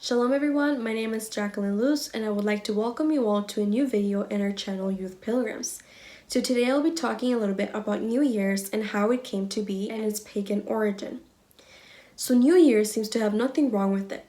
Shalom everyone, my name is Jacqueline Luz and I would like to welcome you all to a new video in our channel Youth Pilgrims. So today I'll be talking a little bit about New Year's and how it came to be and its pagan origin. So New Year seems to have nothing wrong with it.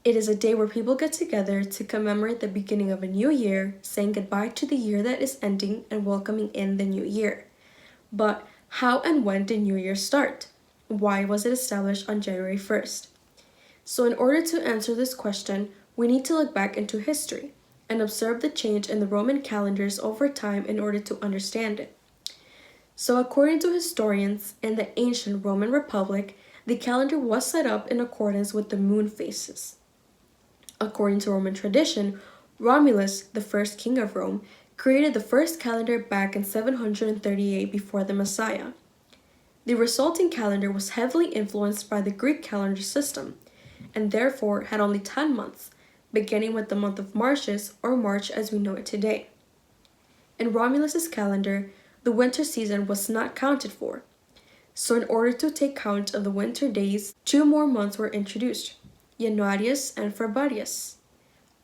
It is a day where people get together to commemorate the beginning of a new year, saying goodbye to the year that is ending and welcoming in the new year. But how and when did New Year start? Why was it established on January 1st? So in order to answer this question, we need to look back into history and observe the change in the Roman calendars over time in order to understand it. So according to historians, in the ancient Roman Republic, the calendar was set up in accordance with the moon phases. According to Roman tradition, Romulus, the first king of Rome, created the first calendar back in 738 before the Messiah. The resulting calendar was heavily influenced by the Greek calendar system, and therefore had only 10 months, beginning with the month of Martius, or March as we know it today. In Romulus's calendar, the winter season was not counted for, so in order to take count of the winter days, 2 more months were introduced, Januarius and Februarius.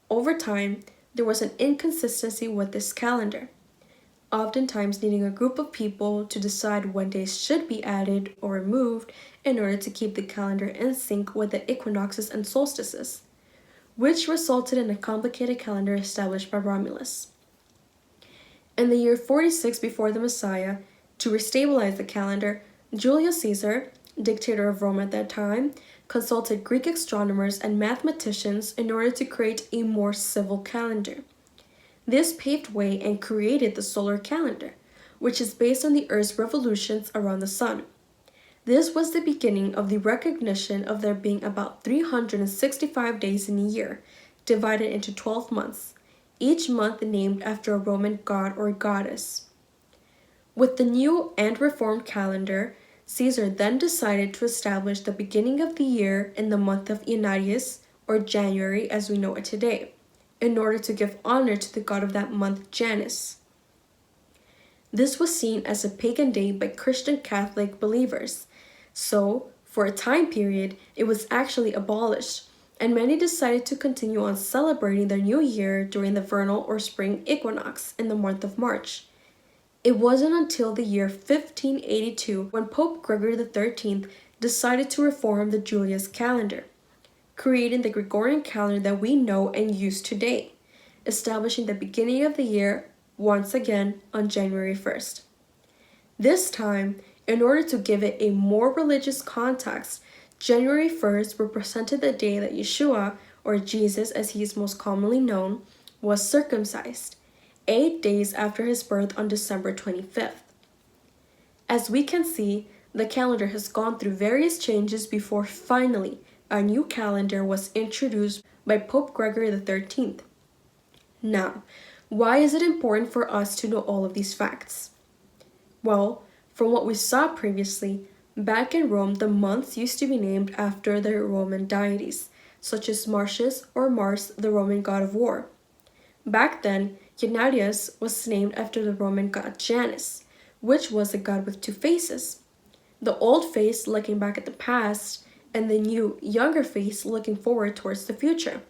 Over time, there was an inconsistency with this calendar, oftentimes needing a group of people to decide when days should be added or removed in order to keep the calendar in sync with the equinoxes and solstices, which resulted in a complicated calendar established by Romulus. In the year 46 before the Messiah, to restabilize the calendar, Julius Caesar, dictator of Rome at that time, consulted Greek astronomers and mathematicians in order to create a more civil calendar. This paved way and created the solar calendar, which is based on the Earth's revolutions around the sun. This was the beginning of the recognition of there being about 365 days in a year, divided into 12 months, each month named after a Roman god or goddess. With the new and reformed calendar, Caesar then decided to establish the beginning of the year in the month of Januarius, or January as we know it today, in order to give honor to the god of that month, Janus. This was seen as a pagan day by Christian Catholic believers, so for a time period it was actually abolished, and many decided to continue on celebrating their new year during the vernal or spring equinox in the month of March. It wasn't until the year 1582 when Pope Gregory XIII decided to reform the Julius calendar, creating the Gregorian calendar that we know and use today, establishing the beginning of the year once again on January 1st. This time, in order to give it a more religious context, January 1st represented the day that Yeshua, or Jesus as he is most commonly known, was circumcised, 8 days after his birth on December 25th. As we can see, the calendar has gone through various changes before finally a new calendar was introduced by Pope Gregory XIII. Now, why is it important for us to know all of these facts? Well, from what we saw previously, back in Rome the months used to be named after their Roman deities, such as Martius or Mars, the Roman god of war. Back then, Januarius was named after the Roman god Janus, which was a god with 2 faces. The old face looking back at the past, and the new, younger face looking forward towards the future.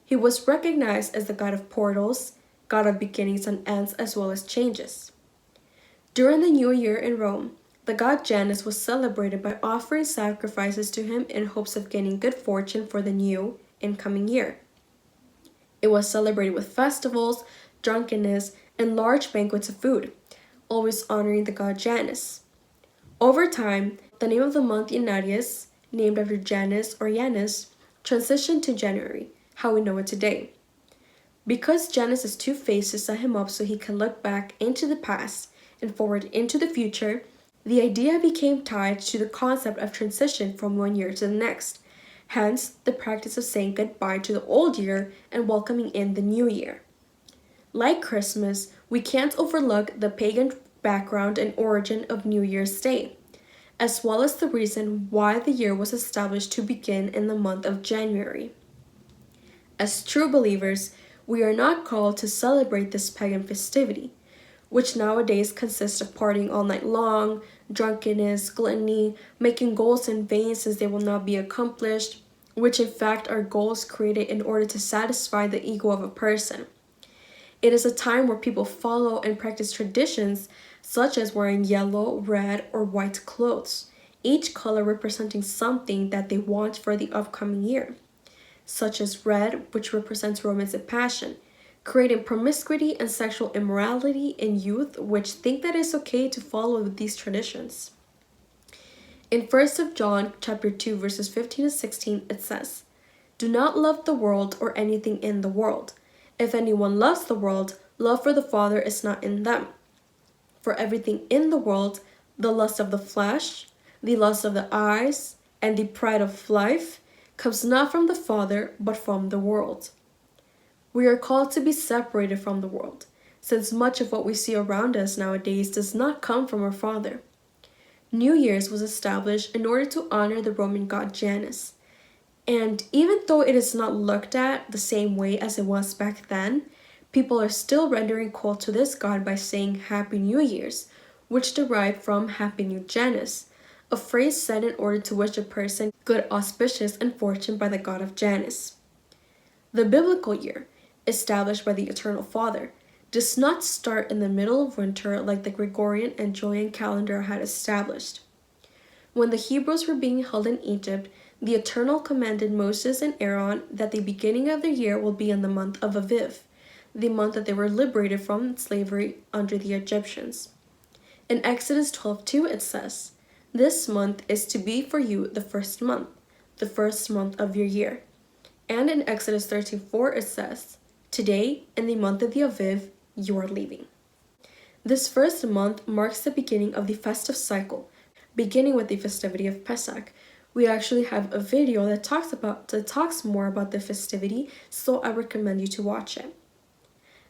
He was recognized as the god of portals, god of beginnings and ends, as well as changes. During the new year in Rome, the god Janus was celebrated by offering sacrifices to him in hopes of gaining good fortune for the new, incoming year. It was celebrated with festivals, drunkenness, and large banquets of food, always honoring the god Janus. Over time, the name of the month Januarius, named after Janus or Janus, transitioned to January, how we know it today. Because Janus' 2 faces set him up so he can look back into the past and forward into the future, the idea became tied to the concept of transition from one year to the next, hence the practice of saying goodbye to the old year and welcoming in the new year. Like Christmas, we can't overlook the pagan background and origin of New Year's Day, as well as the reason why the year was established to begin in the month of January. As true believers, we are not called to celebrate this pagan festivity, which nowadays consists of partying all night long, drunkenness, gluttony, making goals in vain since they will not be accomplished, which in fact are goals created in order to satisfy the ego of a person. It is a time where people follow and practice traditions such as wearing yellow, red, or white clothes, each color representing something that they want for the upcoming year, such as red, which represents romance and passion, creating promiscuity and sexual immorality in youth, which think that it's okay to follow these traditions. In 1 John chapter 2, verses 15 to 16, it says, "Do not love the world or anything in the world. If anyone loves the world, love for the Father is not in them. For everything in the world, the lust of the flesh, the lust of the eyes, and the pride of life, comes not from the Father, but from the world." We are called to be separated from the world, since much of what we see around us nowadays does not come from our Father. New Year's was established in order to honor the Roman god Janus. And even though it is not looked at the same way as it was back then, people are still rendering cult to this god by saying Happy New Year's, which derived from Happy New Janus, a phrase said in order to wish a person good auspicious and fortune by the god of Janus. The biblical year, established by the Eternal Father, does not start in the middle of winter like the Gregorian and Julian calendar had established. When the Hebrews were being held in Egypt, the Eternal commanded Moses and Aaron that the beginning of the year will be in the month of Aviv, the month that they were liberated from slavery under the Egyptians. In Exodus 12:2 it says, "This month is to be for you the first month of your year." And in Exodus 13:4 it says, "Today, in the month of the Aviv, you are leaving." This first month marks the beginning of the festive cycle, beginning with the festivity of Pesach. We actually have a video that talks more about the festivity, so I recommend you to watch it.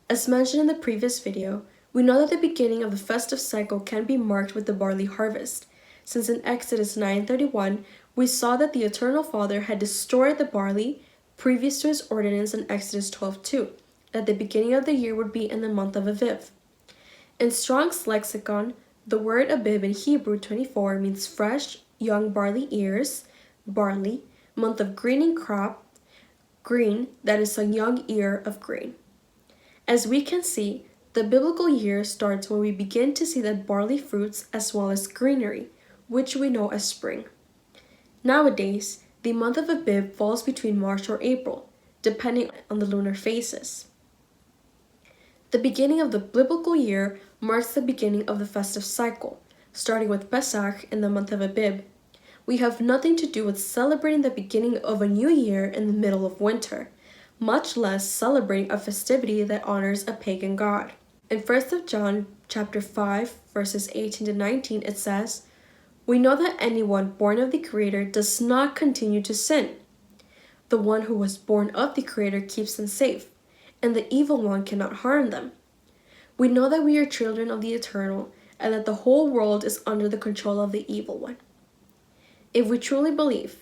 As mentioned in the previous video, we know that the beginning of the festive cycle can be marked with the barley harvest, since in Exodus 9:31 we saw that the Eternal Father had destroyed the barley previous to his ordinance in Exodus 12:2, that the beginning of the year would be in the month of Aviv. In Strong's lexicon, the word Abib in Hebrew 24 means fresh, young barley ears, barley, month of greening crop, green, that is a young ear of grain. As we can see, the biblical year starts when we begin to see the barley fruits as well as greenery, which we know as spring. Nowadays, the month of Abib falls between March or April, depending on the lunar phases. The beginning of the biblical year marks the beginning of the festive cycle, starting with Pesach in the month of Abib. We have nothing to do with celebrating the beginning of a new year in the middle of winter, much less celebrating a festivity that honors a pagan god. In 1 John chapter 5, verses 18 to 19, it says, "We know that anyone born of the Creator does not continue to sin. The one who was born of the Creator keeps them safe, and the evil one cannot harm them. We know that we are children of the Eternal, and that the whole world is under the control of the evil one." If we truly believe,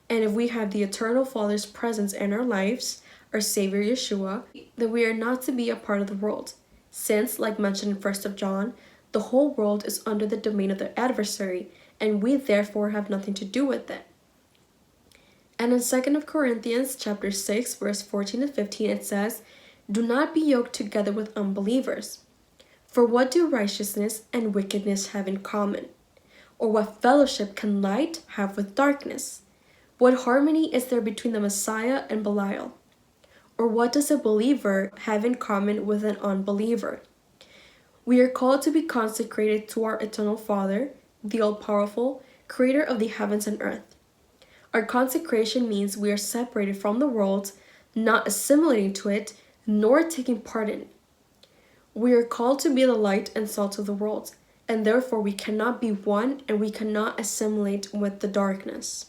and if we have the Eternal Father's presence in our lives, our Savior Yeshua, then we are not to be a part of the world, since, like mentioned in 1 John, the whole world is under the domain of the adversary, and we therefore have nothing to do with it. And in 2 Corinthians chapter 6, verse 14 to 15, it says, "Do not be yoked together with unbelievers. For what do righteousness and wickedness have in common? Or what fellowship can light have with darkness? What harmony is there between the Messiah and Belial? Or what does a believer have in common with an unbeliever? We are called to be consecrated to our Eternal Father, the all-powerful, creator of the heavens and earth. Our consecration means we are separated from the world, not assimilating to it, nor taking part in it. We are called to be the light and salt of the world, and therefore we cannot be one and we cannot assimilate with the darkness.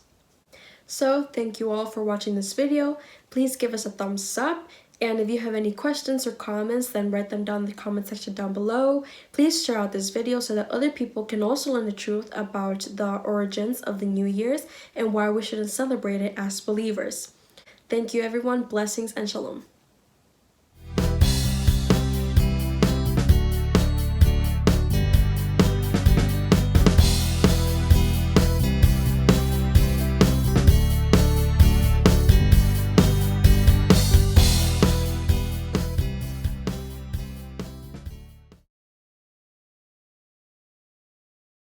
So, thank you all for watching this video. Please give us a thumbs up, and if you have any questions or comments, then write them down in the comment section down below. Please share out this video so that other people can also learn the truth about the origins of the New Year's and why we shouldn't celebrate it as believers. Thank you everyone, blessings and shalom.